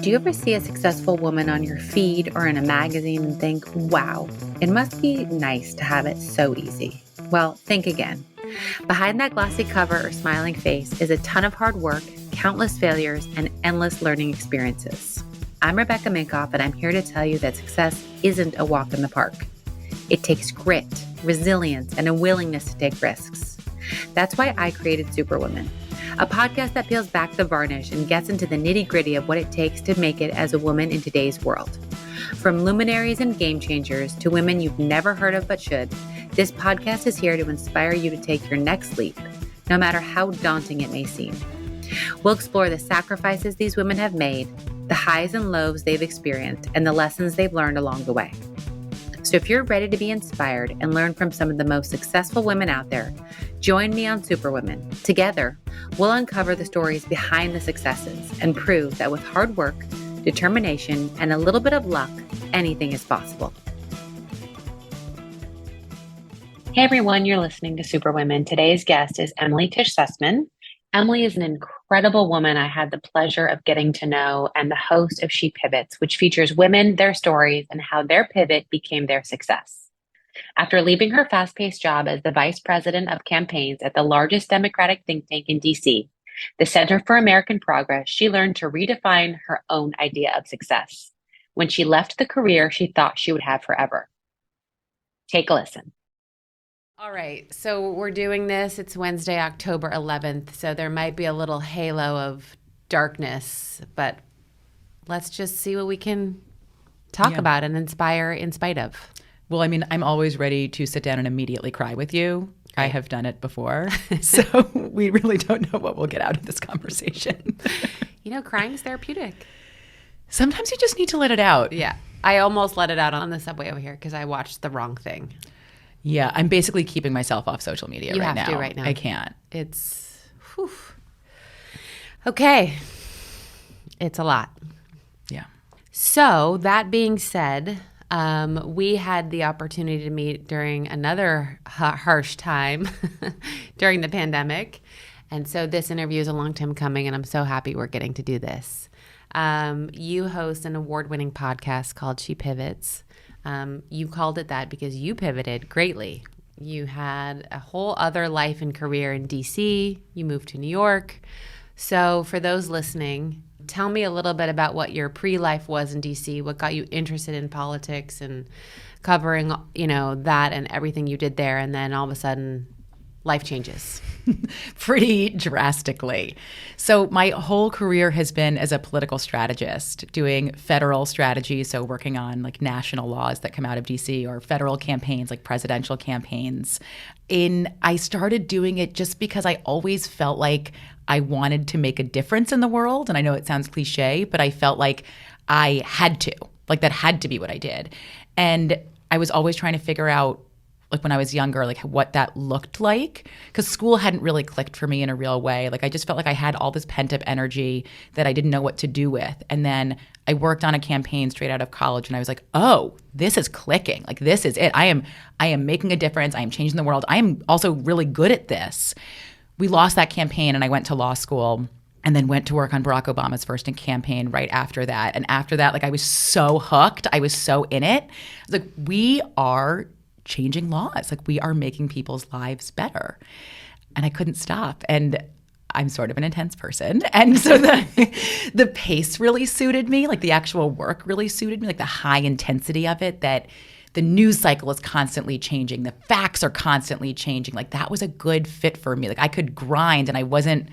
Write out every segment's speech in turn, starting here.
Do you ever see a successful woman on your feed or in a magazine and think, wow, it must be nice to have it so easy? Well, think again. Behind that glossy cover or smiling face is a ton of hard work, countless failures, and endless learning experiences. I'm Rebecca Minkoff, and I'm here to tell you that success isn't a walk in the park. It takes grit, resilience, and a willingness to take risks. That's why I created Superwomen, a podcast that peels back the varnish and gets into the nitty-gritty of what it takes to make it as a woman in today's world. From luminaries and game changers to women you've never heard of but should, this podcast is here to inspire you to take your next leap, no matter how daunting it may seem. We'll explore the sacrifices these women have made, the highs and lows they've experienced, and the lessons they've learned along the way. So if you're ready to be inspired and learn from some of the most successful women out there, join me on Superwomen. Together, we'll uncover the stories behind the successes and prove that with hard work, determination, and a little bit of luck, anything is possible. Hey everyone, you're listening to Superwomen. Today's guest is Emily Tisch Sussman. Emily is an incredible woman I had the pleasure of getting to know, and the host of She Pivots, which features women, their stories, and how their pivot became their success. After leaving her fast-paced job as the vice president of campaigns at the largest Democratic think tank in DC, the Center for American Progress, she learned to redefine her own idea of success when she left the career she thought she would have forever. Take a listen. All right, so we're doing this. It's Wednesday, October 11th, so there might be a little halo of darkness, but let's just see what we can talk about and inspire in spite of. Well, I mean, I'm always ready to sit down and immediately cry with you. Right. I have done it before, so we really don't know what we'll get out of this conversation. You know, crying is therapeutic. Sometimes you just need to let it out. Yeah, I almost let it out on the subway over here because I watched the wrong thing. Yeah, I'm basically keeping myself off social media right now. You have to right now. I can't. It's, whew. Okay. It's a lot. Yeah. So that being said, we had the opportunity to meet during another harsh time during the pandemic. And so this interview is a long time coming, and I'm so happy we're getting to do this. You host an award-winning podcast called She Pivots. You called it that because you pivoted greatly. You had a whole other life and career in DC. You moved to New York. So for those listening, tell me a little bit about what your pre-life was in DC, what got you interested in politics and covering, you know, that and everything you did there. And then all of a sudden, life changes. Pretty drastically. So my whole career has been as a political strategist, doing federal strategy, so working on like national laws that come out of DC, or federal campaigns like presidential campaigns. I started doing it just because I always felt like I wanted to make a difference in the world. And I know it sounds cliche, but I felt like I had to, like that had to be what I did. And I was always trying to figure out, like when I was younger, like what that looked like, because school hadn't really clicked for me in a real way. Like I just felt like I had all this pent up energy that I didn't know what to do with. And then I worked on a campaign straight out of college, and I was like, oh, this is clicking. Like this is it. I am making a difference. I am changing the world. I am also really good at this. We lost that campaign, and I went to law school and then went to work on Barack Obama's first campaign right after that. And after that, like I was so hooked. I was so in it. I was like, we are changing laws. Like we are making people's lives better. And I couldn't stop. And I'm sort of an intense person. And so the pace really suited me. Like the actual work really suited me, like the high intensity of it, that the news cycle is constantly changing. The facts are constantly changing. Like that was a good fit for me. Like I could grind and I wasn't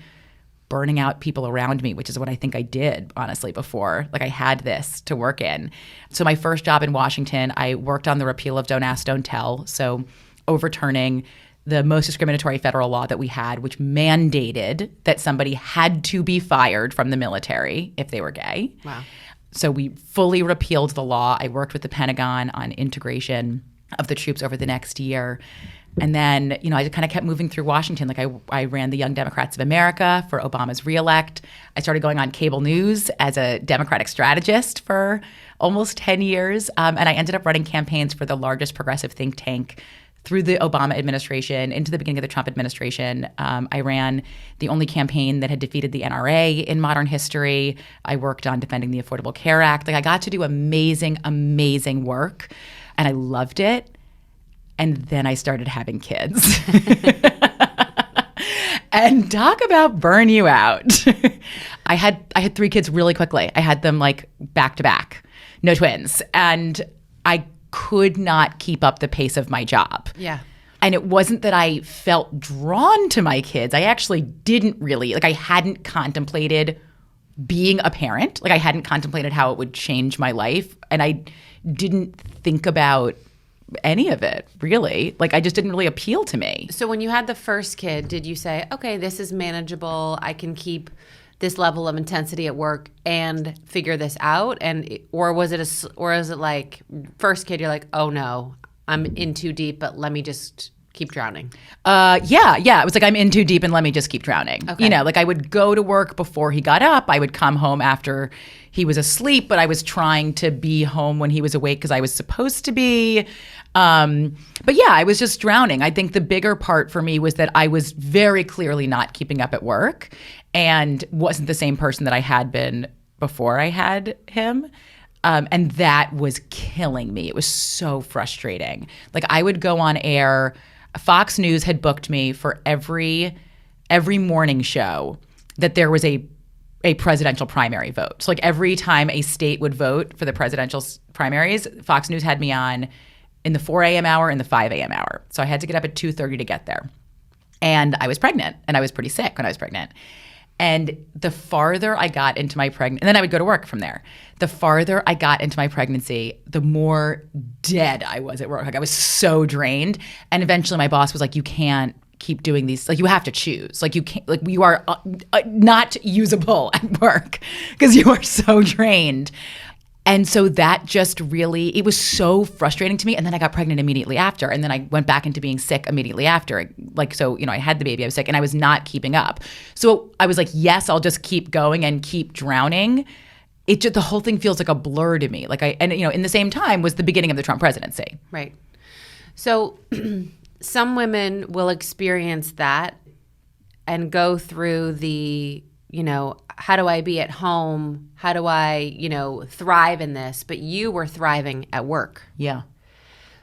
burning out people around me, which is what I think I did, honestly, before. Like I had this to work in. So my first job in Washington, I worked on the repeal of Don't Ask, Don't Tell. So overturning the most discriminatory federal law that we had, which mandated that somebody had to be fired from the military if they were gay. Wow. So we fully repealed the law. I worked with the Pentagon on integration of the troops over the next year. And then, you know, I kind of kept moving through Washington. Like I ran the Young Democrats of America for Obama's reelect. I started going on cable news as a Democratic strategist for almost 10 years. And I ended up running campaigns for the largest progressive think tank through the Obama administration into the beginning of the Trump administration. I ran the only campaign that had defeated the NRA in modern history. I worked on defending the Affordable Care Act. Like, I got to do amazing, amazing work, and I loved it. And then I started having kids. And talk about burn you out. I had 3 kids really quickly. I had them like back to back, no twins. And I could not keep up the pace of my job. Yeah. And it wasn't that I felt drawn to my kids. I actually didn't really, like, I hadn't contemplated being a parent. Like, I hadn't contemplated how it would change my life. And I didn't think about any of it, really. Like, I just didn't really appeal to me. So when you had the first kid, did you say, okay, this is manageable, I can keep this level of intensity at work and figure this out? And or is it like first kid, you're like, oh no, I'm in too deep, but let me just keep drowning? Yeah. It was like, I'm in too deep and let me just keep drowning. Okay. You know, like, I would go to work before he got up. I would come home after he was asleep, but I was trying to be home when he was awake because I was supposed to be. But yeah, I was just drowning. I think the bigger part for me was that I was very clearly not keeping up at work and wasn't the same person that I had been before I had him. And that was killing me. It was so frustrating. Like, I would go on air. Fox News had booked me for every morning show that there was a presidential primary vote. So, like, every time a state would vote for the presidential primaries, Fox News had me on in the 4 a.m. hour and the 5 a.m. hour. So I had to get up at 2:30 to get there. And I was pregnant, and I was pretty sick when I was pregnant. And the farther I got into my pregnancy, and then I would go to work from there. The farther I got into my pregnancy, the more dead I was at work. Like, I was so drained. And eventually my boss was like, you can't keep doing these. Like, you have to choose. Like, you can't, like, you are not usable at work because you are so drained. And so that just really, it was so frustrating to me. And then I got pregnant immediately after. And then I went back into being sick immediately after. Like, so, you know, I had the baby, I was sick, and I was not keeping up. So I was like, yes, I'll just keep going and keep drowning. It just, the whole thing feels like a blur to me. Like, and you know, in the same time was the beginning of the Trump presidency. Right. So some women will experience that and go through the, you know, how do I be at home? How do I, you know, thrive in this? But you were thriving at work. Yeah.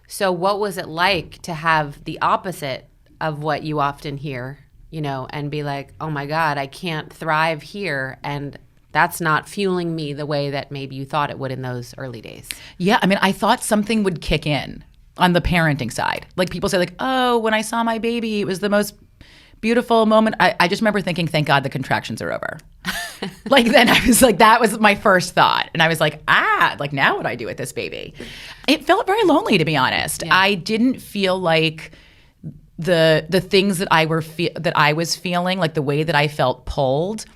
So what was it like to have the opposite of what you often hear, you know, and be like, oh my God, I can't thrive here, and that's not fueling me the way that maybe you thought it would in those early days? Yeah. I mean, I thought something would kick in on the parenting side. Like, people say, like, oh, when I saw my baby, it was the most beautiful moment. I just remember thinking, thank God the contractions are over. Like, then I was like, that was my first thought. And I was like, like, now what do I do with this baby? It felt very lonely, to be honest. Yeah. I didn't feel like the things that I was feeling, like the way that I felt pulled,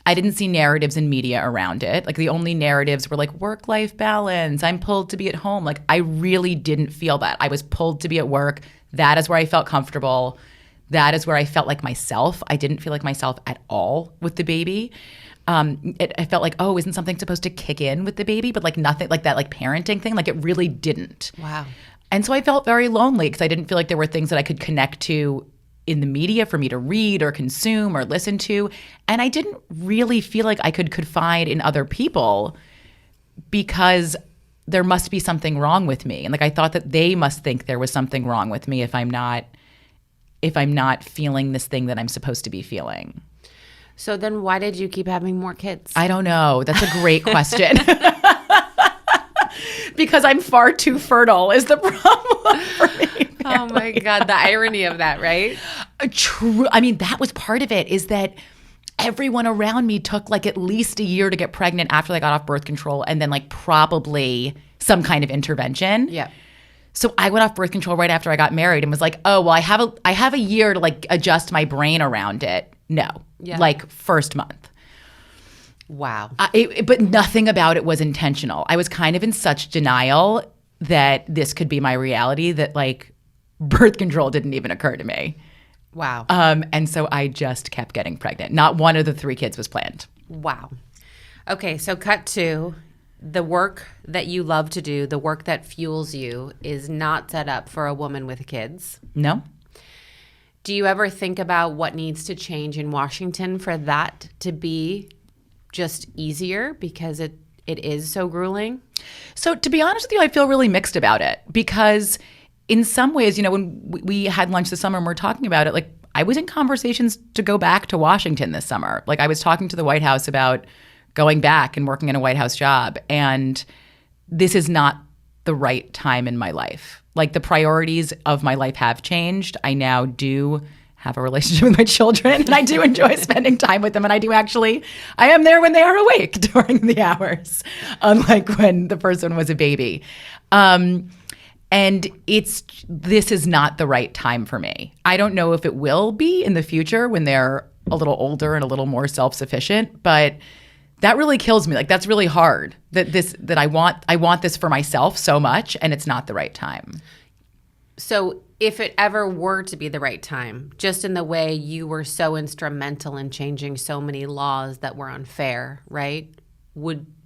I didn't see narratives in media around it. Like, the only narratives were like work-life balance, I'm pulled to be at home. Like, I really didn't feel that. I was pulled to be at work. That is where I felt comfortable. That is where I felt like myself. I didn't feel like myself at all with the baby. I felt like, oh, isn't something supposed to kick in with the baby? But like, nothing, like that, like parenting thing, like, it really didn't. Wow. And so I felt very lonely because I didn't feel like there were things that I could connect to in the media for me to read or consume or listen to. And I didn't really feel like I could confide in other people because there must be something wrong with me. And like, I thought that they must think there was something wrong with me if I'm not feeling this thing that I'm supposed to be feeling. So then why did you keep having more kids? I don't know. That's a great question. Because I'm far too fertile is the problem for me. Oh my God, the irony of that, right? True. I mean, that was part of it, is that everyone around me took like at least a year to get pregnant after they got off birth control, and then like probably some kind of intervention. Yeah. So I went off birth control right after I got married and was like, oh, well, I have a year to like adjust my brain around it. No. Yeah. Like, first month. Wow. But nothing about it was intentional. I was kind of in such denial that this could be my reality that like birth control didn't even occur to me. Wow. And so I just kept getting pregnant. Not one of the 3 kids was planned. Wow. Okay, so cut to the work that you love to do, the work that fuels you, is not set up for a woman with kids. No. Do you ever think about what needs to change in Washington for that to be just easier, because it is so grueling? So to be honest with you, I feel really mixed about it, because in some ways, when we had lunch this summer and we're talking about it, like I was in conversations to go back to Washington this summer. Like I was talking to the White House about going back and working in a White House job. And this is not the right time in my life. Like the priorities of my life have changed. I now do have a relationship with my children, and I do enjoy spending time with them. And I am there when they are awake during the hours, unlike when the first one was a baby. And this is not the right time for me. I don't know if it will be in the future when they're a little older and a little more self-sufficient, but that really kills me. Like that's really hard that I want this for myself so much, and it's not the right time. So if it ever were to be the right time, just in the way you were so instrumental in changing so many laws that were unfair, right?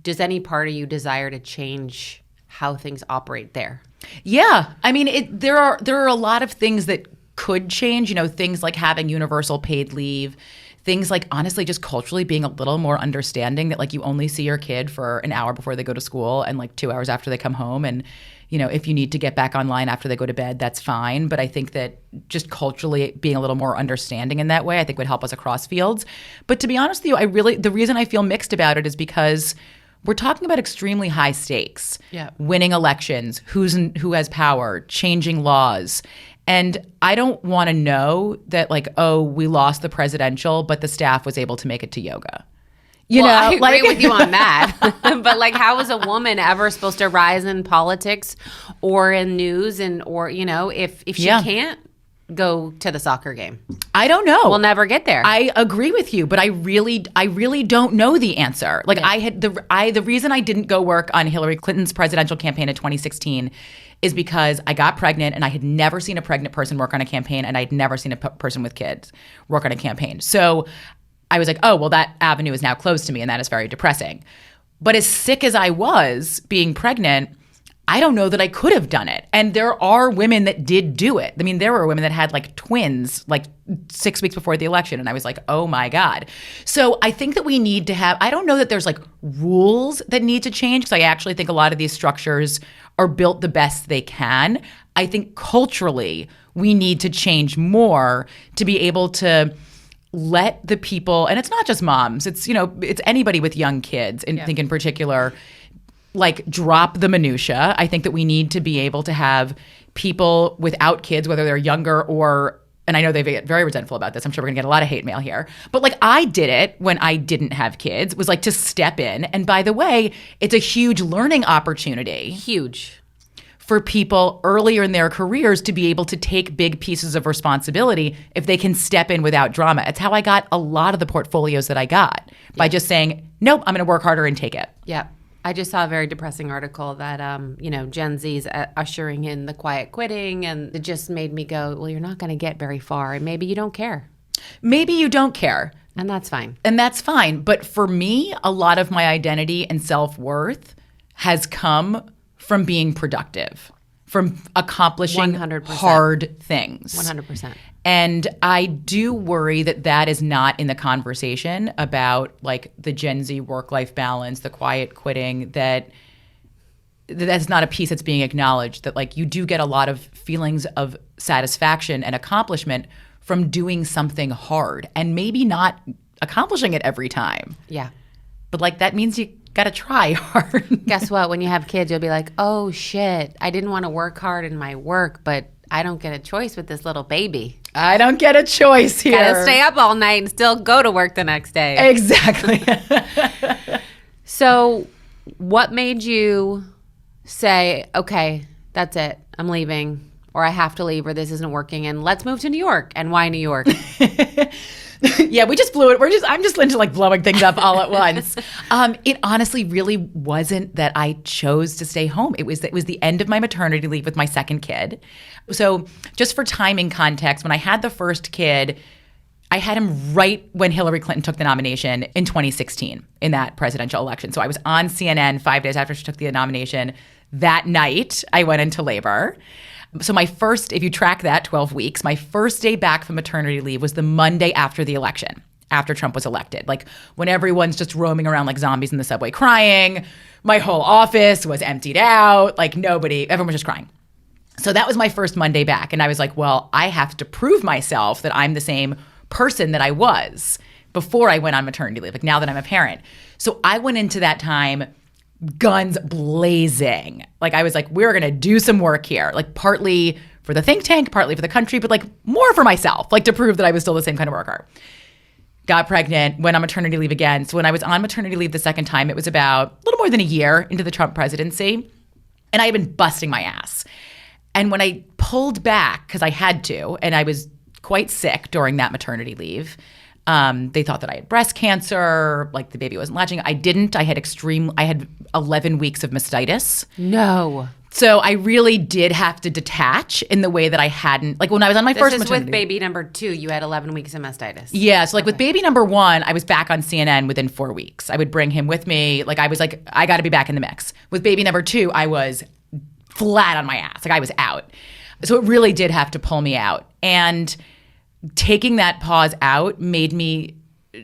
Does any part of you desire to change how things operate there? Yeah. I mean, there are a lot of things that could change, things like having universal paid leave, things like honestly just culturally being a little more understanding that like you only see your kid for an hour before they go to school and like 2 hours after they come home. And, if you need to get back online after they go to bed, that's fine. But I think that just culturally being a little more understanding in that way, I think would help us across fields. But to be honest with you, the reason I feel mixed about it is because we're talking about extremely high stakes. Yeah. Winning elections, who has power, changing laws. And I don't want to know that like, oh, we lost the presidential, but the staff was able to make it to yoga. I agree with you on that. But like, how is a woman ever supposed to rise in politics or in news if she can't go to the soccer game? I don't know. We'll never get there. I agree with you, but I really don't know the answer. Like the reason I didn't go work on Hillary Clinton's presidential campaign in 2016 is because I got pregnant and I had never seen a pregnant person work on a campaign, and I'd never seen a person with kids work on a campaign. So I was like, oh, well, that avenue is now closed to me, and that is very depressing. But as sick as I was being pregnant, I don't know that I could have done it. And there are women that did do it. I mean, there were women that had like twins like 6 weeks before the election. And I was like, oh my God. So I think that we need to I don't know that there's like rules that need to change, because I actually think a lot of these structures are built the best they can. I think culturally we need to change more to be able to let the people, and it's not just moms, it's anybody with young kids, and I think in particular, like drop the minutia. I think that we need to be able to have people without kids, whether they're younger or, and I know they get very resentful about this, I'm sure we're gonna get a lot of hate mail here, but like I did it when I didn't have kids, was like to step in. And by the way, it's a huge learning opportunity. Huge. For people earlier in their careers to be able to take big pieces of responsibility if they can step in without drama. It's how I got a lot of the portfolios that I got, by just saying, nope, I'm gonna work harder and take it. Yeah. I just saw a very depressing article that, Gen Z's ushering in the quiet quitting, and it just made me go, well, you're not going to get very far, and maybe you don't care. Maybe you don't care. And that's fine. And that's fine. But for me, a lot of my identity and self-worth has come from being productive, from accomplishing 100%. hard things. 100%. And I do worry that is not in the conversation about like the Gen Z work-life balance, the quiet quitting, that's not a piece that's being acknowledged, that like you do get a lot of feelings of satisfaction and accomplishment from doing something hard and maybe not accomplishing it every time. Yeah. But like that means you got to try hard. Guess what? When you have kids, you'll be like, oh shit, I didn't want to work hard in my work, but I don't get a choice with this little baby. I don't get a choice here. Gotta stay up all night and still go to work the next day. Exactly. So what made you say, okay, that's it, I'm leaving, or I have to leave, or this isn't working, and let's move to New York? And why New York? Yeah, we just blew it. I'm just into like blowing things up all at once. It honestly really wasn't that I chose to stay home. It was the end of my maternity leave with my second kid. So just for timing context, when I had the first kid, I had him right when Hillary Clinton took the nomination in 2016 in that presidential election. So I was on CNN 5 days after she took the nomination. That night, I went into labor. So my first, if you track that 12 weeks, my first day back from maternity leave was the Monday after the election, after Trump was elected. Like when everyone's just roaming around like zombies in the subway crying, my whole office was emptied out, like everyone was just crying. So that was my first Monday back. And I was like, well, I have to prove myself that I'm the same person that I was before I went on maternity leave, like now that I'm a parent. So I went into that time guns blazing. Like I was like, we're going to do some work here, like partly for the think tank, partly for the country, but like more for myself, like to prove that I was still the same kind of worker. Got pregnant, went on maternity leave again. So when I was on maternity leave the second time, it was about a little more than a year into the Trump presidency. And I had been busting my ass. And when I pulled back, because I had to, and I was quite sick during that maternity leave, they thought that I had breast cancer, like the baby wasn't latching. I didn't. I had 11 weeks of mastitis. No. So I really did have to detach in the way that I hadn't, like when I was on my first maternity. This is with baby number 2, you had 11 weeks of mastitis. Yeah, so like with baby number 1, I was back on CNN within 4 weeks. I would bring him with me. Like I was like, I got to be back in the mix. With baby number 2, I was flat on my ass. Like I was out. So it really did have to pull me out. And taking that pause out made me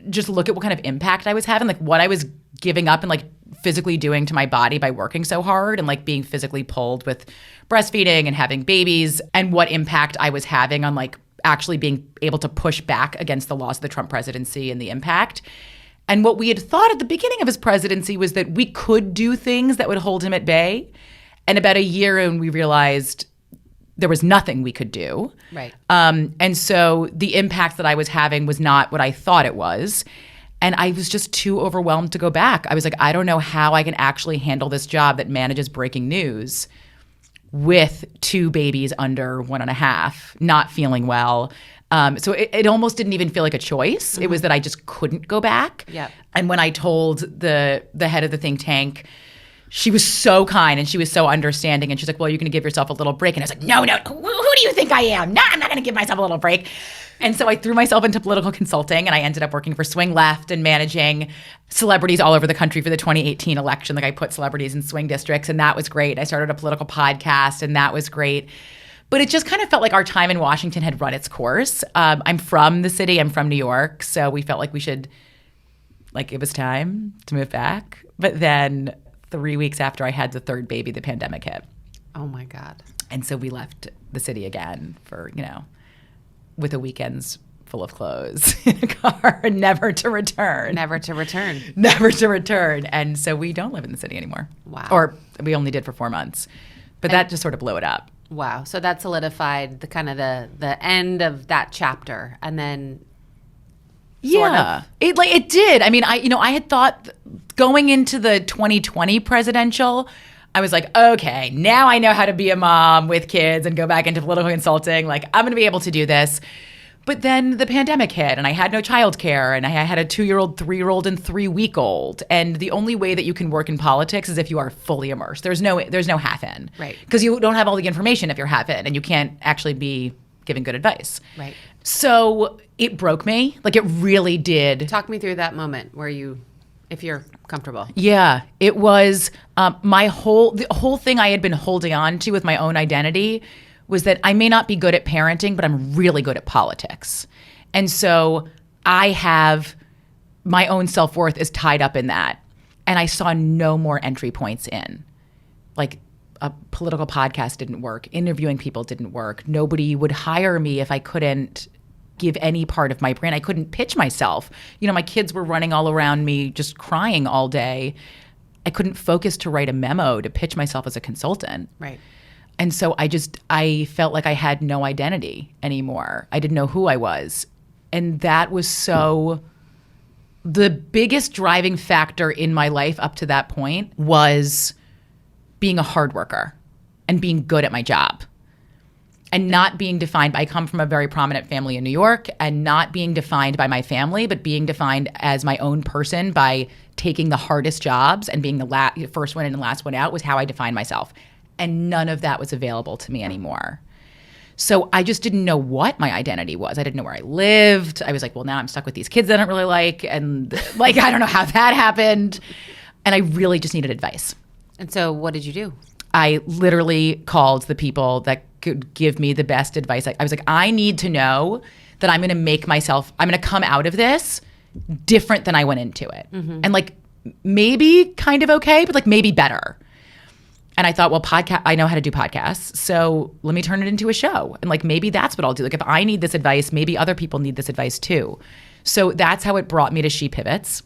just look at what kind of impact I was having, like what I was giving up and like physically doing to my body by working so hard and like being physically pulled with breastfeeding and having babies, and what impact I was having on like actually being able to push back against the loss of the Trump presidency and the impact. And what we had thought at the beginning of his presidency was that we could do things that would hold him at bay. And about a year in, we realized there was nothing we could do. Right. And so the impact that I was having was not what I thought it was. And I was just too overwhelmed to go back. I was like, I don't know how I can actually handle this job that manages breaking news with 2 babies under 1.5, not feeling well. So it almost didn't even feel like a choice. Mm-hmm. It was that I just couldn't go back. Yeah. And when I told the head of the think tank, she was so kind and she was so understanding. And she's like, well, you're going to give yourself a little break. And I was like, no, who do you think I am? No, I'm not going to give myself a little break. And so I threw myself into political consulting, and I ended up working for Swing Left and managing celebrities all over the country for the 2018 election. Like I put celebrities in swing districts, and that was great. I started a political podcast, and that was great. But it just kind of felt like our time in Washington had run its course. I'm from the city. I'm from New York. So we felt like we should, like it was time to move back. But then 3 weeks after I had the third baby, the pandemic hit. Oh my God. And so we left the city again for, with a weekends full of clothes in a car, never to return. Never to return. Never to return. And so we don't live in the city anymore. Wow. Or we only did for 4 months. But that just sort of blew it up. Wow. So that solidified the kind of the end of that chapter. And then it did. I mean, I had thought going into the 2020 presidential, I was like, okay, now I know how to be a mom with kids and go back into political consulting. Like, I'm going to be able to do this. But then the pandemic hit, and I had no childcare, and I had a 2-year-old, 3-year-old, and 3-week-old. And the only way that you can work in politics is if you are fully immersed. There's no half in, right? Because you don't have all the information if you're half in, and you can't actually be giving good advice, right? So it broke me. Like it really did. Talk me through that moment where you, if you're comfortable. Yeah, it was the whole thing I had been holding on to with my own identity was that I may not be good at parenting, but I'm really good at politics. And so I have my own self-worth is tied up in that. And I saw no more entry points in. Like a political podcast didn't work. Interviewing people didn't work. Nobody would hire me if I couldn't give any part of my brain. I couldn't pitch myself. My kids were running all around me just crying all day. I couldn't focus to write a memo to pitch myself as a consultant. Right. And so I felt like I had no identity anymore. I didn't know who I was. And that was the biggest driving factor in my life up to that point was being a hard worker and being good at my job. And not being defined by, I come from a very prominent family in New York, and not being defined by my family, but being defined as my own person by taking the hardest jobs and being the first one in and last one out was how I defined myself. And none of that was available to me anymore. So I just didn't know what my identity was. I didn't know where I lived. I was like, well, now I'm stuck with these kids that I don't really like. And like, I don't know how that happened. And I really just needed advice. And so what did you do? I literally called the people that could give me the best advice. I was like, I need to know that I'm going to come out of this different than I went into it. Mm-hmm. And like, maybe kind of okay, but like maybe better. And I thought, well, I know how to do podcasts, so let me turn it into a show. And like, maybe that's what I'll do. Like, if I need this advice, maybe other people need this advice too. So that's how it brought me to She Pivots.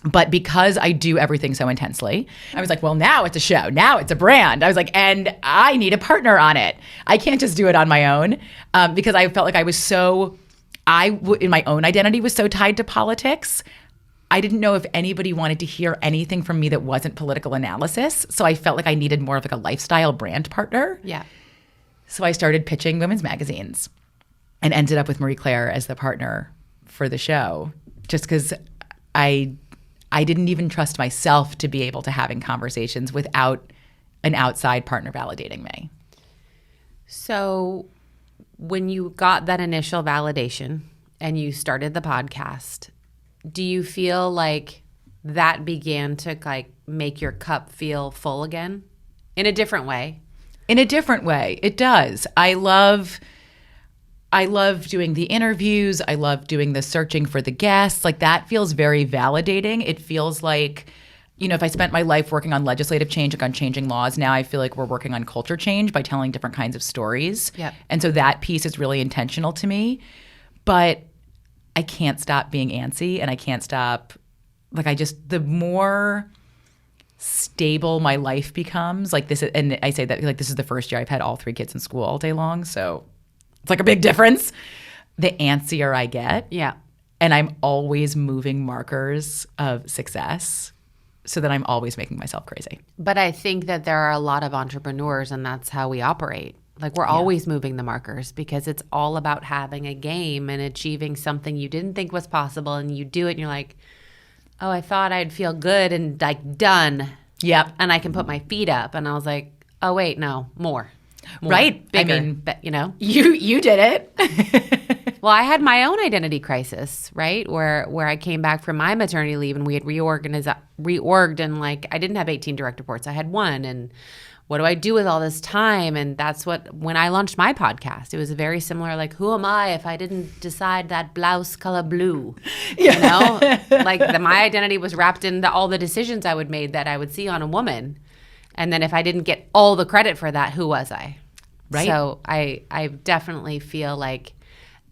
But because I do everything so intensely, I was like, well, now it's a show. Now it's a brand. I was like, and I need a partner on it. I can't just do it on my own because I felt like I was in my own identity was so tied to politics. I didn't know if anybody wanted to hear anything from me that wasn't political analysis. So I felt like I needed more of like a lifestyle brand partner. Yeah. So I started pitching women's magazines and ended up with Marie Claire as the partner for the show, just because I didn't even trust myself to be able to having conversations without an outside partner validating me. So when you got that initial validation and you started the podcast, do you feel like that began to like make your cup feel full again in a different way? In a different way. It does. I love doing the interviews. I love doing the searching for the guests. Like that feels very validating. It feels like, if I spent my life working on legislative change, like on changing laws, now I feel like we're working on culture change by telling different kinds of stories. Yep. And so that piece is really intentional to me. But I can't stop being antsy, and I can't stop, the more stable my life becomes, like this, and I say that like this is the first year I've had all 3 kids in school all day long, so it's like a big difference. The antsier I get. Yeah. And I'm always moving markers of success so that I'm always making myself crazy. But I think that there are a lot of entrepreneurs, and that's how we operate. Like we're always moving the markers because it's all about having a game and achieving something you didn't think was possible, and you do it and you're like, oh, I thought I'd feel good and like done. Yep. And I can put my feet up. And I was like, oh, wait, no, more. Right. Bigger, I mean, you did it. Well, I had my own identity crisis, right? Where I came back from my maternity leave and we had reorged and like I didn't have 18 direct reports. I had 1, and what do I do with all this time? And that's when I launched my podcast, it was very similar. Like, who am I if I didn't decide that blouse color blue? Yeah. Like my identity was wrapped in all the decisions I would make that I would see on a woman. And then if I didn't get all the credit for that, who was I? Right. So I definitely feel like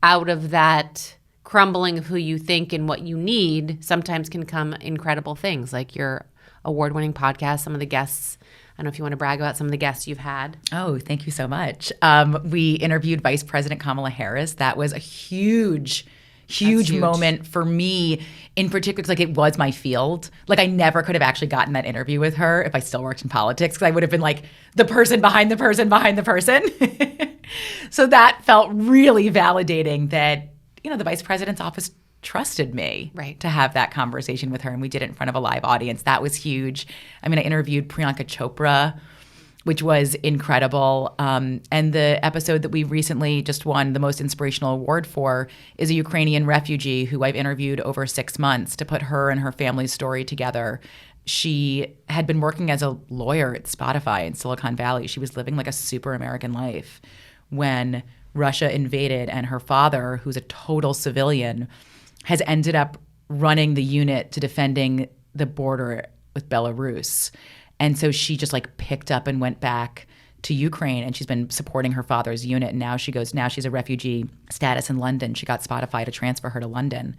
out of that crumbling of who you think and what you need sometimes can come incredible things like your award-winning podcast, some of the guests. I don't know if you want to brag about some of the guests you've had. Oh, thank you so much. We interviewed Vice President Kamala Harris. That was a huge moment for me in particular, because like it was my field. Like I never could have actually gotten that interview with her if I still worked in politics, because I would have been like the person behind the person behind the person. So that felt really validating that, the vice president's office trusted me to have that conversation with her, and we did it in front of a live audience. That was huge. I mean, I interviewed Priyanka Chopra, which was incredible. And the episode that we recently just won the most inspirational award for is a Ukrainian refugee who I've interviewed over 6 months to put her and her family's story together. She had been working as a lawyer at Spotify in Silicon Valley. She was living like a super American life when Russia invaded, and her father, who's a total civilian, has ended up running the unit to defending the border with Belarus. And so she just like picked up and went back to Ukraine, and she's been supporting her father's unit. And now she's a refugee status in London. She got Spotify to transfer her to London,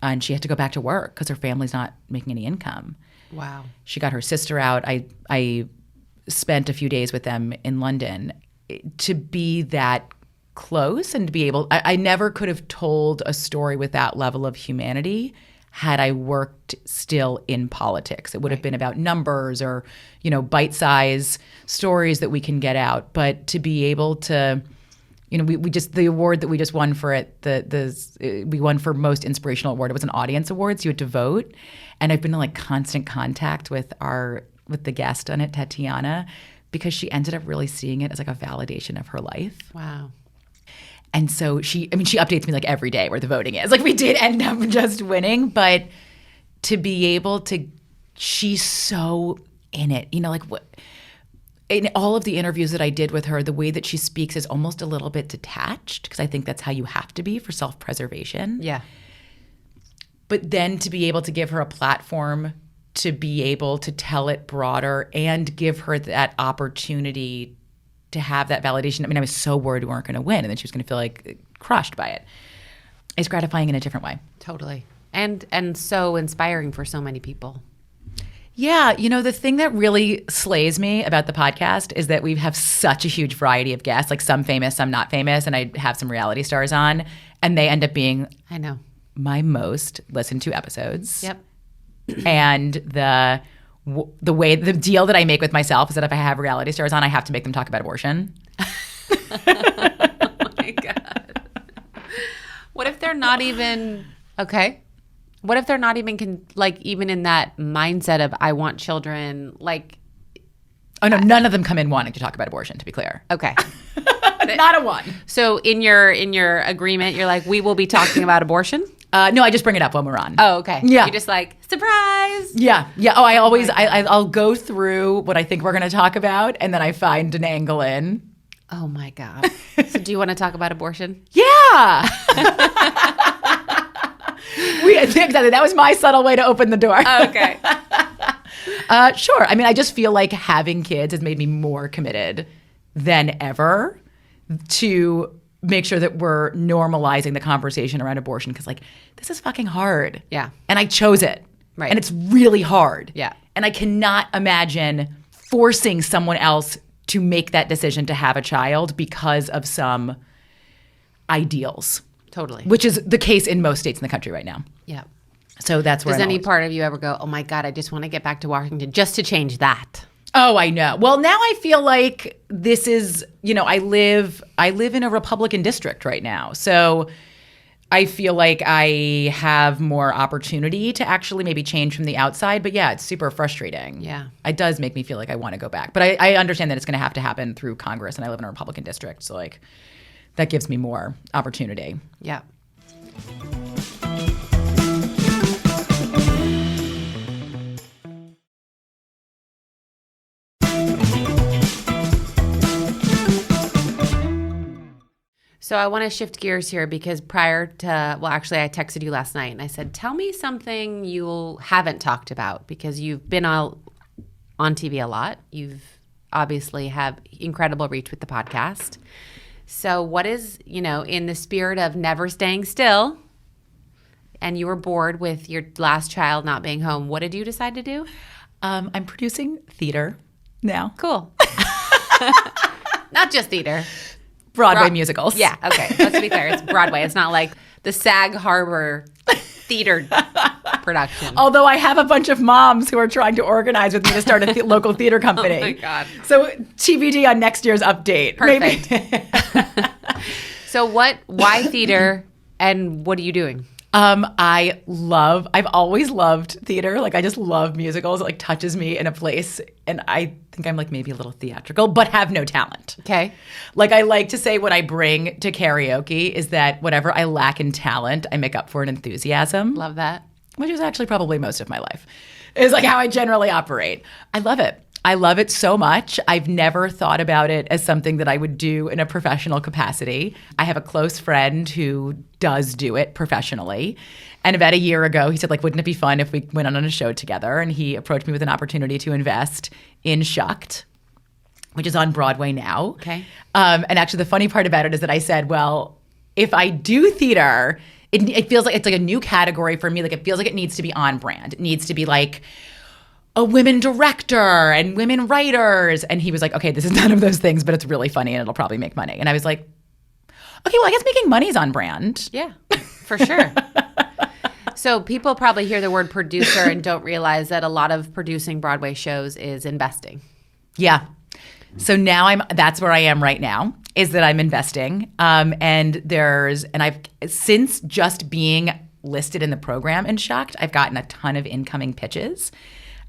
and she had to go back to work because her family's not making any income. Wow. She got her sister out. I spent a few days with them in London. To be that close and to be able, I never could have told a story with that level of humanity had I worked still in politics. It would have been about numbers or, bite-size stories that we can get out. But to be able to, we just, the award that we just won for it, we won for most inspirational award. It was an audience award, so you had to vote. And I've been in like constant contact with the guest on it, Tatiana, because she ended up really seeing it as like a validation of her life. Wow. And so she updates me like every day where the voting is. Like we did end up just winning, but to be able to, she's so in it. Like what, in all of the interviews that I did with her, the way that she speaks is almost a little bit detached because I think that's how you have to be for self-preservation. Yeah. But then to be able to give her a platform to be able to tell it broader and give her that opportunity to have that validation. I mean, I was so worried we weren't going to win and then she was going to feel like crushed by it. It's gratifying in a different way. Totally. And so inspiring for so many people. Yeah. The thing that really slays me about the podcast is that we have such a huge variety of guests, like some famous, some not famous, and I have some reality stars on, and they end up being I know. my most listened to episodes. Yep. And the deal that I make with myself is that if I have reality stars on, I have to make them talk about abortion. Oh my God. What if they're not even okay? What if they're not even even in that mindset of I want children? Like, oh no, none of them come in wanting to talk about abortion. To be clear, okay, not a one. So in your agreement, you're like, we will be talking about abortion. No, I just bring it up when we're on. Oh, okay. Yeah. You're just like, surprise. Yeah. Oh, I always, I'll go through what I think we're going to talk about, and then I find an angle in. Oh my God. So do you want to talk about abortion? Yeah. Exactly. That was my subtle way to open the door. Oh, okay. Sure. I mean, I just feel like having kids has made me more committed than ever to make sure that we're normalizing the conversation around abortion because, like, this is fucking hard. Yeah. And I chose it. Right. And it's really hard. Yeah. And I cannot imagine forcing someone else to make that decision to have a child because of some ideals. Totally. Which is the case in most states in the country right now. Yeah. So that's where Does any part of you ever go, oh my God, I just want to get back to Washington just to change that? Oh, I know. Well, now I feel like this is, I live in a Republican district right now. So I feel like I have more opportunity to actually maybe change from the outside. But yeah, it's super frustrating. Yeah. It does make me feel like I want to go back. But I understand that it's going to happen through Congress, and I live in a Republican district. So like that gives me more opportunity. Yeah. So I want to shift gears here because prior to, actually I texted you last night and I said, tell me something you haven't talked about because you've been on TV a lot. You've obviously have incredible reach with the podcast. So what is, in the spirit of never staying still and you were bored with your last child not being home, what did you decide to do? I'm producing theater now. Cool. Not just theater. Broadway musicals. Yeah, okay. Let's be clear. It's Broadway. It's not like the Sag Harbor theater production. Although I have a bunch of moms who are trying to organize with me to start a local theater company. Oh my God. So TBD on next year's update. Perfect. Maybe. So why theater and what are you doing? I've always loved theater. Like I just love musicals. It like touches me in a place. And I think I'm like maybe a little theatrical, but have no talent. Okay. Like I like to say what I bring to karaoke is that whatever I lack in talent, I make up for in enthusiasm. Love that. Which is actually probably most of my life. Is like how I generally operate. I love it. I love it so much. I've never thought about it as something that I would do in a professional capacity. I have a close friend who does do it professionally. And about a year ago, he said, like, wouldn't it be fun if we went on a show together? And he approached me with an opportunity to invest in Shucked, which is on Broadway now. Okay. And actually, the funny part about it is that I said, well, if I do theater, it feels like it's like a new category for me. Like it feels like it needs to be on brand. It needs to be like a women director and women writers. And he was like, okay, this is none of those things, but it's really funny and it'll probably make money. And I was like, okay, well, I guess making money's on brand. Yeah, for sure. So people probably hear the word producer and don't realize that a lot of producing Broadway shows is investing. Yeah. So now that's where I am right now, is that I'm investing. And I've, since just being listed in the program in Shucked, I've gotten a ton of incoming pitches.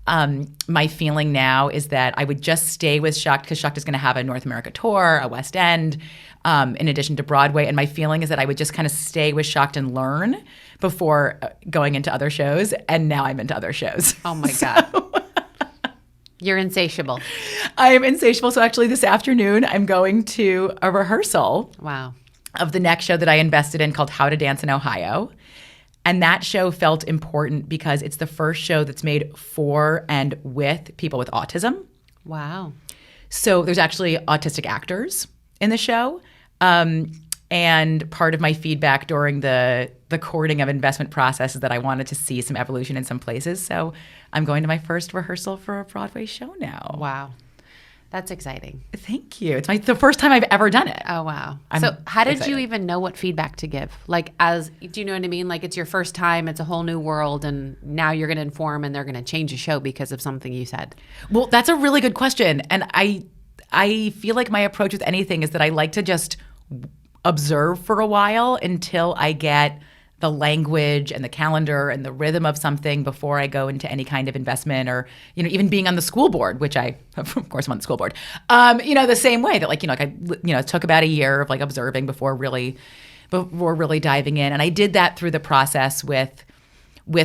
My feeling now is that I would just stay with Shucked because Shucked is going to have a North America tour, a West End, in addition to Broadway. And my feeling is that I would just kind of stay with Shucked and learn before going into other shows. And now I'm into other shows. Oh my God. You're insatiable. I am insatiable. So actually this afternoon, I'm going to a rehearsal. Wow. Of the next show that I invested in called How to Dance in Ohio. And that show felt important because it's the first show that's made for and with people with autism. Wow. So there's actually autistic actors in the show. And part of my feedback during the courting of investment process is that I wanted to see some evolution in some places. So I'm going to my first rehearsal for a Broadway show now. Wow. That's exciting. Thank you. It's the first time I've ever done it. Oh, wow. I'm so how did excited. you even know what feedback to give? Like, do you know what I mean? Like, it's your first time, it's a whole new world, and now you're going to inform and they're going to change a show because of something you said. Well, that's a really good question. And I feel like my approach with anything is that I like to just observe for a while until I get the language and the calendar and the rhythm of something before I go into any kind of investment or, even being on the school board, which I, of course, I'm on the school board, the same way that it took about a year of observing before really diving in. And I did that through the process with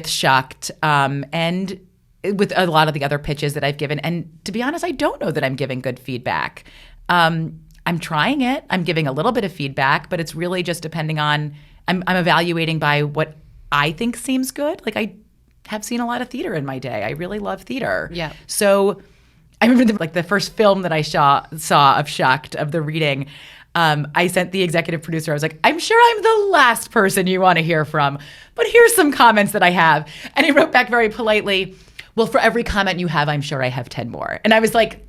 Shucked and with a lot of the other pitches that I've given. And to be honest, I don't know that I'm giving good feedback. I'm trying it. I'm giving a little bit of feedback, but it's really just depending on, I'm evaluating by what I think seems good. Like I have seen a lot of theater in my day. I really love theater. Yeah. So I remember the first film that I saw of Shucked, of the reading, I sent the executive producer. I was like, I'm sure I'm the last person you want to hear from, but here's some comments that I have. And he wrote back very politely, well, for every comment you have, I'm sure I have 10 more. And I was like,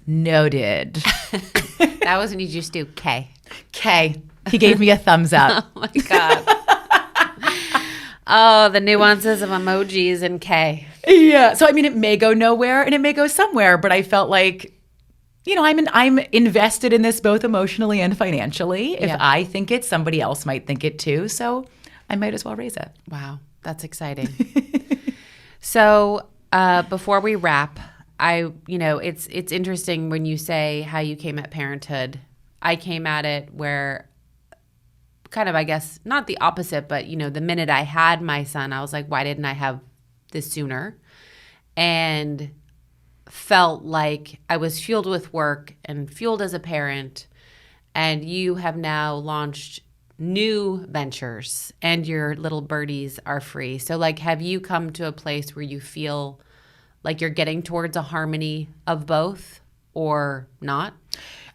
noted. That was when you just do K. K. He gave me a thumbs up. Oh, my God. Oh, the nuances of emojis and K. Yeah. So, it may go nowhere and it may go somewhere, but I felt like, I'm invested in this both emotionally and financially. If I think it, somebody else might think it too. So I might as well raise it. Wow. That's exciting. So before we wrap, it's interesting when you say how you came at parenthood. I came at it where kind of, I guess, not the opposite, but, the minute I had my son, I was like, why didn't I have this sooner? And felt like I was fueled with work and fueled as a parent. And you have now launched new ventures and your little birdies are free. So have you come to a place where you feel like you're getting towards a harmony of both or not?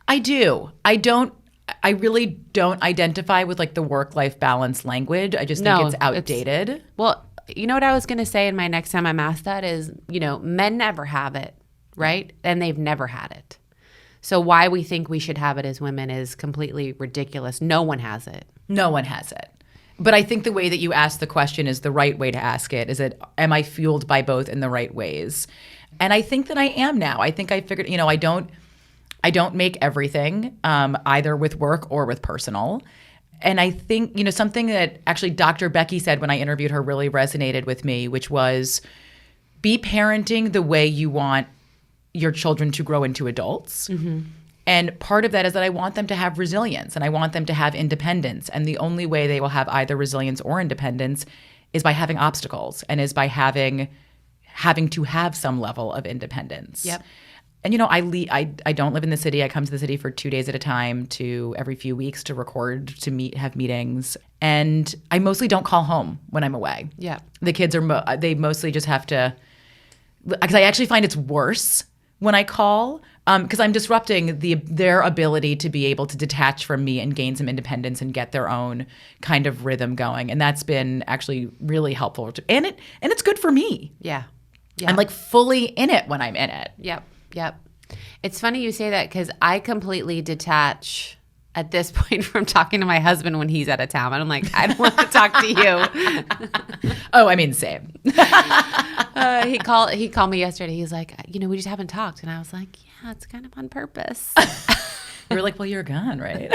I do. I really don't identify with the work-life balance language. I just think it's outdated. Well, you know what I was going to say in my next time I'm asked that is, men never have it, right? And they've never had it. So why we think we should have it as women is completely ridiculous. No one has it. No one has it. But I think the way that you ask the question is the right way to ask it. Is it, am I fueled by both in the right ways? And I think that I am now. I think I figured, I don't make everything, either with work or with personal. And I think, something that actually Dr. Becky said when I interviewed her really resonated with me, which was be parenting the way you want your children to grow into adults. Mm-hmm. And part of that is that I want them to have resilience and I want them to have independence. And the only way they will have either resilience or independence is by having obstacles and is by having to have some level of independence. Yep. And, I don't live in the city. I come to the city for 2 days at a time to every few weeks to record, to have meetings. And I mostly don't call home when I'm away. Yeah. The kids they mostly just have to, because I actually find it's worse when I call because I'm disrupting their ability to be able to detach from me and gain some independence and get their own kind of rhythm going. And that's been actually really helpful. And it's good for me. Yeah. I'm fully in it when I'm in it. Yep. It's funny you say that because I completely detach at this point from talking to my husband when he's out of town. I'm like, I don't want to talk to you. Oh, same. He called me yesterday. He's like, we just haven't talked. And I was like, yeah, it's kind of on purpose. You were like, well, you're gone, right?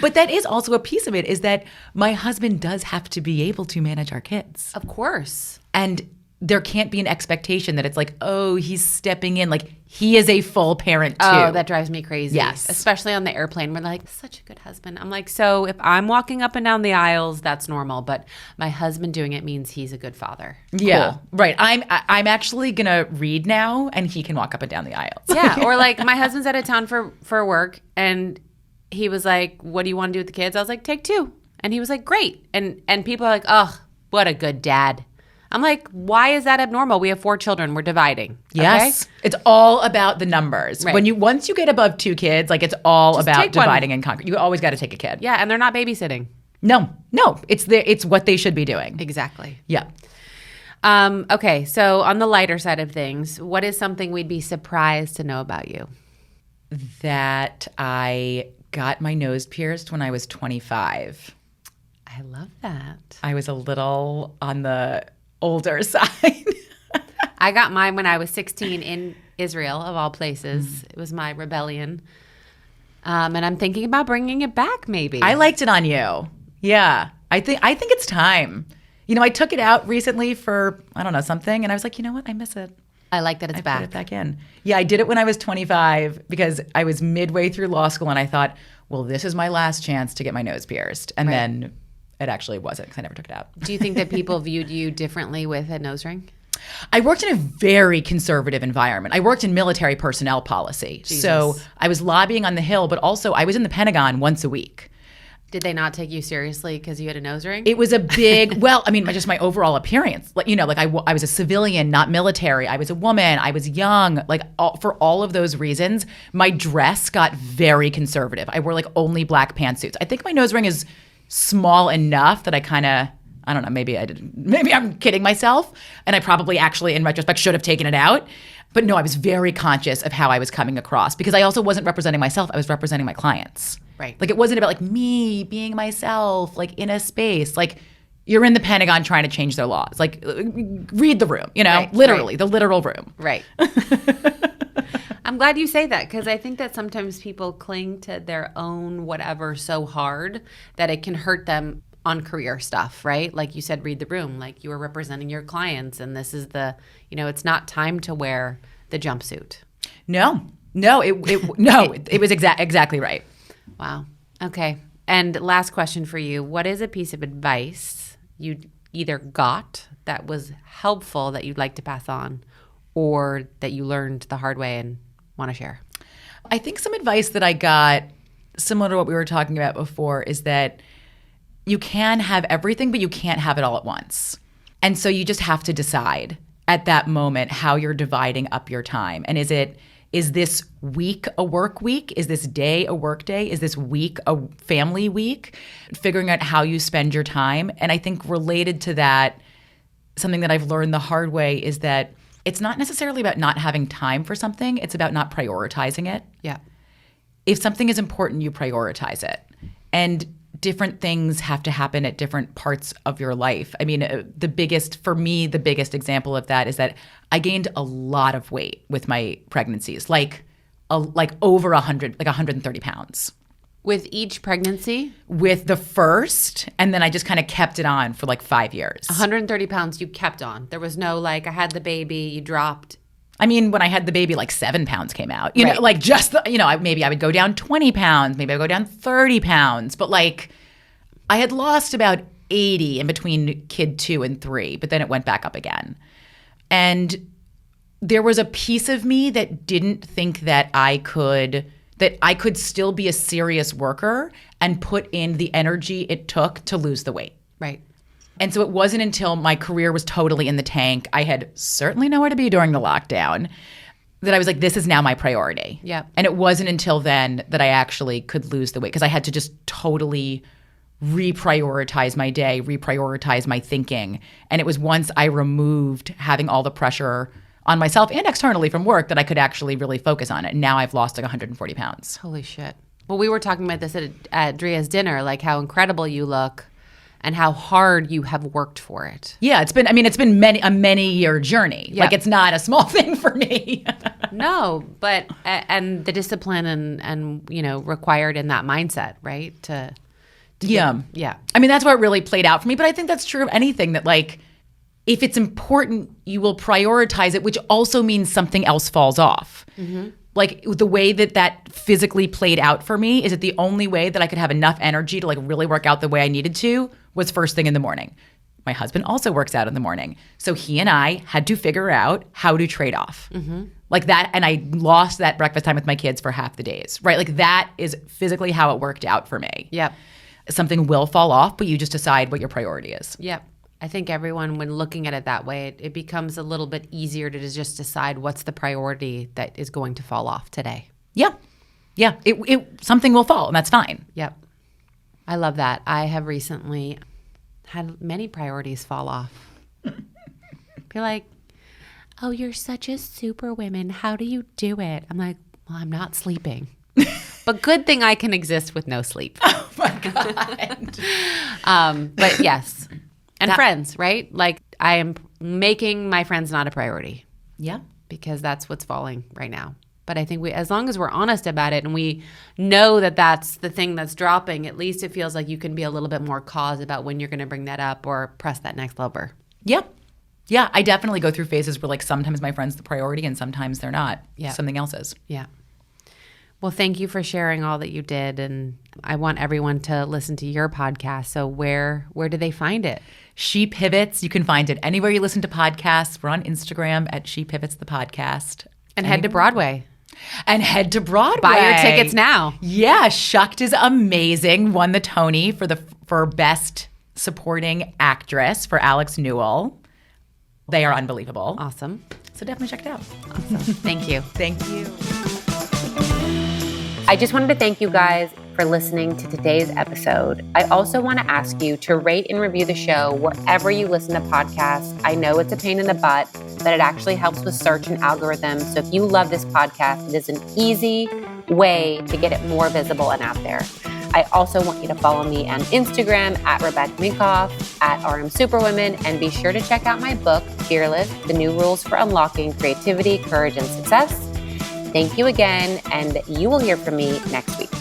But that is also a piece of it, is that my husband does have to be able to manage our kids. Of course. And there can't be an expectation that it's like, oh, he's stepping in. Like, he is a full parent too. Oh, that drives me crazy. Yes. Especially on the airplane. We're like, such a good husband. I'm like, so if I'm walking up and down the aisles, that's normal. But my husband doing it means he's a good father. Yeah, Cool. right. I'm actually going to read now, and he can walk up and down the aisles. Yeah. Or like my husband's out of town for work, and he was like, what do you want to do with the kids? I was like, take 2. And he was like, great. And people are like, oh, what a good dad. I'm like, why is that abnormal? We have 4 children. We're dividing. Yes. Okay? It's all about the numbers. Right. Once you get above 2 kids, like it's all Just about take one. dividing and conquering. You always got to take a kid. Yeah. And they're not babysitting. No. It's what they should be doing. Exactly. Yeah. Okay. So on the lighter side of things, what is something we'd be surprised to know about you? That I got my nose pierced when I was 25. I love that. I was a little on the older side. I got mine when I was 16 in Israel, of all places. It was my rebellion. And I'm thinking about bringing it back, maybe. I liked it on you. Yeah. I think it's time. I took it out recently for, I don't know, something, and I was like, you know what? I miss it. I like that it's Put back. it back in. Yeah, I did it when I was 25 because I was midway through law school, and I thought, well, this is my last chance to get my nose pierced. And then it actually wasn't because I never took it out. Do you think that people viewed you differently with a nose ring? I worked in a very conservative environment. I worked in military personnel policy. Jesus. So I was lobbying on the Hill, but also I was in the Pentagon once a week. Did they not take you seriously because you had a nose ring? It was a big, just my overall appearance. I was a civilian, not military. I was a woman. I was young. For all of those reasons, my dress got very conservative. I wore only black pantsuits. I think my nose ring is small enough that I kind of, I don't know, maybe I'm kidding myself. And I probably actually, in retrospect, should have taken it out. But no, I was very conscious of how I was coming across because I also wasn't representing myself. I was representing my clients. Right. It wasn't about me being myself, in a space. You're in the Pentagon trying to change their laws. Read the room, literally, the literal room. Right. I'm glad you say that because I think that sometimes people cling to their own whatever so hard that it can hurt them on career stuff, right? Like you said, read the room. You were representing your clients, and this is it's not time to wear the jumpsuit. No, it was exactly right. Wow. Okay. And last question for you: what is a piece of advice you either got that was helpful that you'd like to pass on, or that you learned the hard way and want to share? I think some advice that I got, similar to what we were talking about before, is that you can have everything, but you can't have it all at once. And so you just have to decide at that moment how you're dividing up your time. And is this week a work week? Is this day a work day? Is this week a family week? Figuring out how you spend your time. And I think related to that, something that I've learned the hard way is that it's not necessarily about not having time for something. It's about not prioritizing it. Yeah. If something is important, you prioritize it. And different things have to happen at different parts of your life. I mean, the biggest example of that is that I gained a lot of weight with my pregnancies, over 130 pounds. With each pregnancy? With the first, and then I just kind of kept it on for 5 years. 130 pounds you kept on. There was no I had the baby, you dropped. I mean, when I had the baby, 7 pounds came out. Right. Maybe I would go down 20 pounds, maybe I would go down 30 pounds. But I had lost about 80 in between kid 2 and 3, but then it went back up again. And there was a piece of me that didn't think that I could still be a serious worker and put in the energy it took to lose the weight. Right. And so it wasn't until my career was totally in the tank, I had certainly nowhere to be during the lockdown, that I was like, this is now my priority. Yeah. And it wasn't until then that I actually could lose the weight because I had to just totally reprioritize my day, reprioritize my thinking. And it was once I removed having all the pressure on myself and externally from work that I could actually really focus on it. And now I've lost 140 pounds. Holy shit. Well, we were talking about this at Dria's dinner, how incredible you look and how hard you have worked for it. Yeah, it's been a many year journey. Yeah. It's not a small thing for me. No, but and the discipline and required in that mindset, right? To yeah. yeah. I mean, that's what really played out for me. But I think that's true of anything that if it's important, you will prioritize it, which also means something else falls off. Like the way that physically played out for me is that the only way that I could have enough energy to like really work out the way I needed to was first thing in the morning. My husband also works out in the morning. So he and I had to figure out how to trade off. Like that, and I lost that breakfast time with my kids for half the days, right? Like that is physically how it worked out for me. Yep. Something will fall off, but you just decide what your priority is. Yep. I think everyone, when looking at it that way, it becomes a little bit easier to just decide what's the priority that is going to fall off today. Yeah. Yeah. Something will fall, and that's fine. Yep. I love that. I have recently had many priorities fall off. Be like, oh, you're such a superwoman. How do you do it? I'm like, well, I'm not sleeping. But good thing I can exist with no sleep. Oh my God. But yes. And friends, right? Like I am making my friends not a priority. Yeah. Because that's what's falling right now. But I think as long as we're honest about it and we know that that's the thing that's dropping, at least it feels like you can be a little bit more cause about when you're going to bring that up or press that next lever. Yep. Yeah, I definitely go through phases where like sometimes my friend's the priority and sometimes they're not. Yeah. Something else is. Yeah. Well, thank you for sharing all that you did. And I want everyone to listen to your podcast. So where do they find it? She Pivots. You can find it anywhere you listen to podcasts. We're on Instagram at She Pivots the podcast. And head to Broadway. And head to Broadway. Buy your tickets now. Yeah, Shucked is amazing. Won the Tony for Best Supporting Actress for Alex Newell. They are unbelievable. Awesome. So definitely check it out. Awesome. Thank you. Thank you. I just wanted to thank you guys for listening to today's episode. I also want to ask you to rate and review the show wherever you listen to podcasts. I know it's a pain in the butt, but it actually helps with search and algorithms. So if you love this podcast, it is an easy way to get it more visible and out there. I also want you to follow me on Instagram at Rebecca Minkoff, at RM Superwomen, and be sure to check out my book, Fearless, The New Rules for Unlocking Creativity, Courage, and Success. Thank you again, and you will hear from me next week.